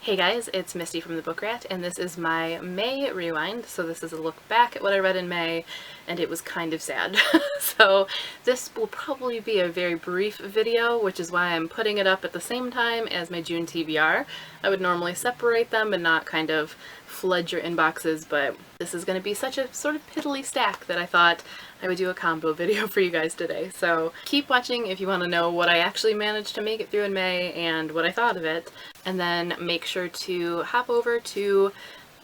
Hey guys, it's Misty from the Book Rat, and this is my May rewind. So this is a look back at what I read in May, and it was kind of sad. So this will probably be a very brief video, which is why I'm putting it up at the same time as my June TBR. I would normally separate them and not kind of flood your inboxes, but this is going to be such a sort of piddly stack that I thought I would do a combo video for you guys today. So keep watching if you want to know what I actually managed to make it through in May and what I thought of it. And then make sure to hop over to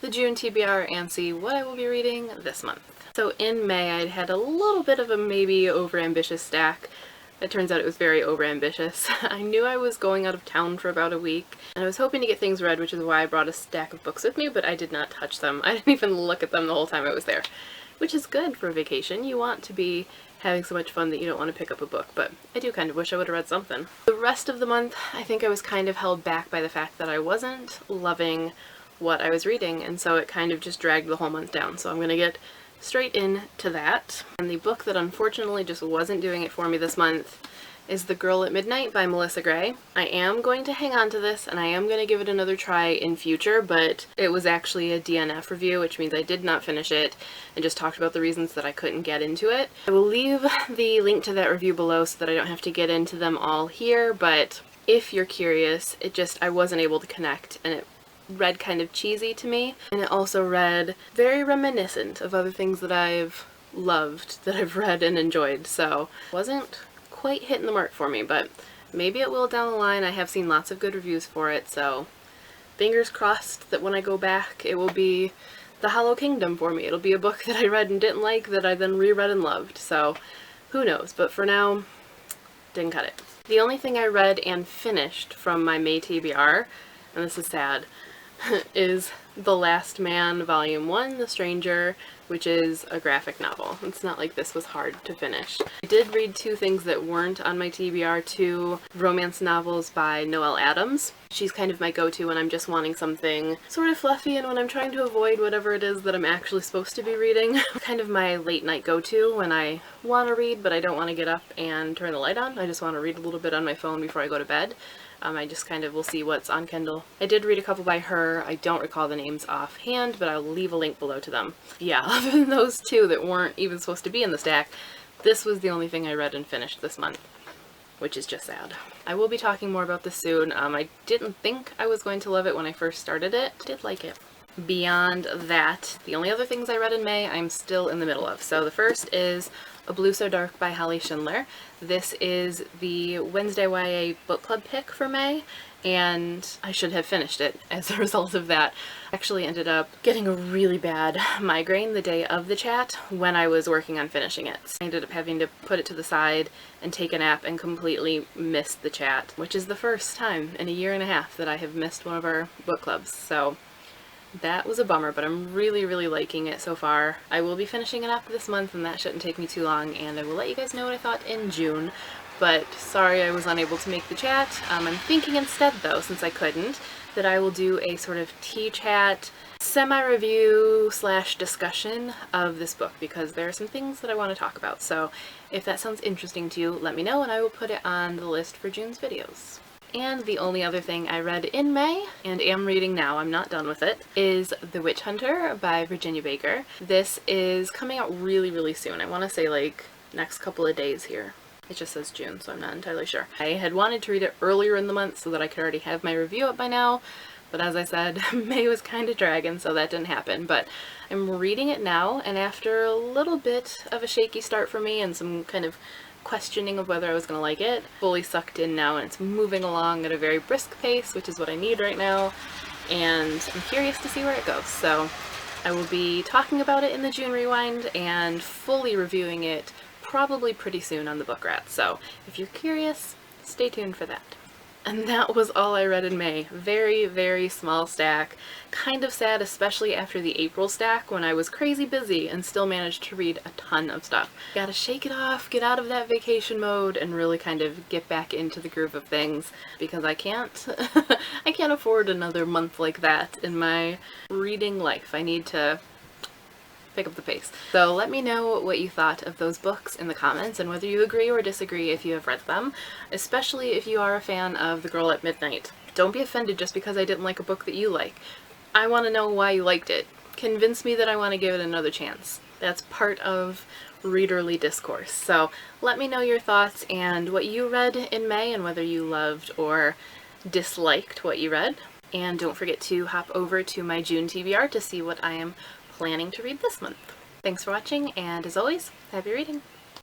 the June TBR and see what I will be reading this month. So in May I had a little bit of a maybe overambitious stack. It turns out it was very overambitious. I knew I was going out of town for about a week, and I was hoping to get things read, which is why I brought a stack of books with me, but I did not touch them. I didn't even look at them the whole time I was there, which is good for a vacation. You want to be having so much fun that you don't want to pick up a book, but I do kind of wish I would have read something. The rest of the month, I think I was kind of held back by the fact that I wasn't loving what I was reading, and so it kind of just dragged the whole month down. So I'm going to get straight into that. And the book that unfortunately just wasn't doing it for me this month is The Girl at Midnight by Melissa Gray. I am going to hang on to this, and I am going to give it another try in future, but it was actually a DNF review, which means I did not finish it and just talked about the reasons that I couldn't get into it. I will leave the link to that review below so that I don't have to get into them all here, but if you're curious, I wasn't able to connect, and it read kind of cheesy to me, and it also read very reminiscent of other things that I've loved, that I've read and enjoyed, so wasn't quite hitting the mark for me, but maybe it will down the line. I have seen lots of good reviews for it, so fingers crossed that when I go back it will be the Hollow Kingdom for me. It'll be a book that I read and didn't like that I then reread and loved, so who knows, but for now, didn't cut it. The only thing I read and finished from my May TBR, and this is sad, is The Last Man, Volume 1, The Stranger, which is a graphic novel. It's not like this was hard to finish. I did read two things that weren't on my TBR, two romance novels by Noelle Adams. She's kind of my go-to when I'm just wanting something sort of fluffy and when I'm trying to avoid whatever it is that I'm actually supposed to be reading. Kind of my late night go-to when I want to read but I don't want to get up and turn the light on. I just want to read a little bit on my phone before I go to bed. I just kind of will see what's on Kindle. I did read a couple by her. I don't recall the names offhand, but I'll leave a link below to them. Yeah, other than those two that weren't even supposed to be in the stack, this was the only thing I read and finished this month, which is just sad. I will be talking more about this soon. I didn't think I was going to love it when I first started it. I did like it. Beyond that, the only other things I read in May I'm still in the middle of. So the first is A Blue So Dark by Holly Schindler. This is the Wednesday YA book club pick for May, and I should have finished it as a result of that. I actually ended up getting a really bad migraine the day of the chat when I was working on finishing it. So I ended up having to put it to the side and take a nap and completely missed the chat, which is the first time in a year and a half that I have missed one of our book clubs. So that was a bummer, but I'm really liking it so far. I will be finishing it up this month, and that shouldn't take me too long, and I will let you guys know what I thought in June. But sorry I was unable to make the chat. I'm thinking instead, though, since I couldn't, that I will do a sort of tea chat, semi-review / discussion of this book, because there are some things that I want to talk about. So if that sounds interesting to you, let me know, and I will put it on the list for June's videos. And the only other thing I read in May, and am reading now, I'm not done with it, is The Witch Hunter by Virginia Baker. This is coming out really soon. I want to say like next couple of days here. It just says June, so I'm not entirely sure. I had wanted to read it earlier in the month so that I could already have my review up by now, but as I said, May was kind of dragging, so that didn't happen. But I'm reading it now, and after a little bit of a shaky start for me and some kind of questioning of whether I was going to like it, fully sucked in now, and it's moving along at a very brisk pace, which is what I need right now, and I'm curious to see where it goes. So I will be talking about it in the June Rewind and fully reviewing it probably pretty soon on the Book Rat, so if you're curious, stay tuned for that. And that was all I read in May. Very small stack. Kind of sad, especially after the April stack when I was crazy busy and still managed to read a ton of stuff. Gotta shake it off, get out of that vacation mode, and really kind of get back into the groove of things, because I can't I can't afford another month like that in my reading life. I need to pick up the pace. So let me know what you thought of those books in the comments and whether you agree or disagree if you have read them, especially if you are a fan of The Girl at Midnight. Don't be offended just because I didn't like a book that you like. I want to know why you liked it. Convince me that I want to give it another chance. That's part of readerly discourse. So let me know your thoughts and what you read in May and whether you loved or disliked what you read. And don't forget to hop over to my June TBR to see what I am planning to read this month. Thanks for watching, and as always, happy reading!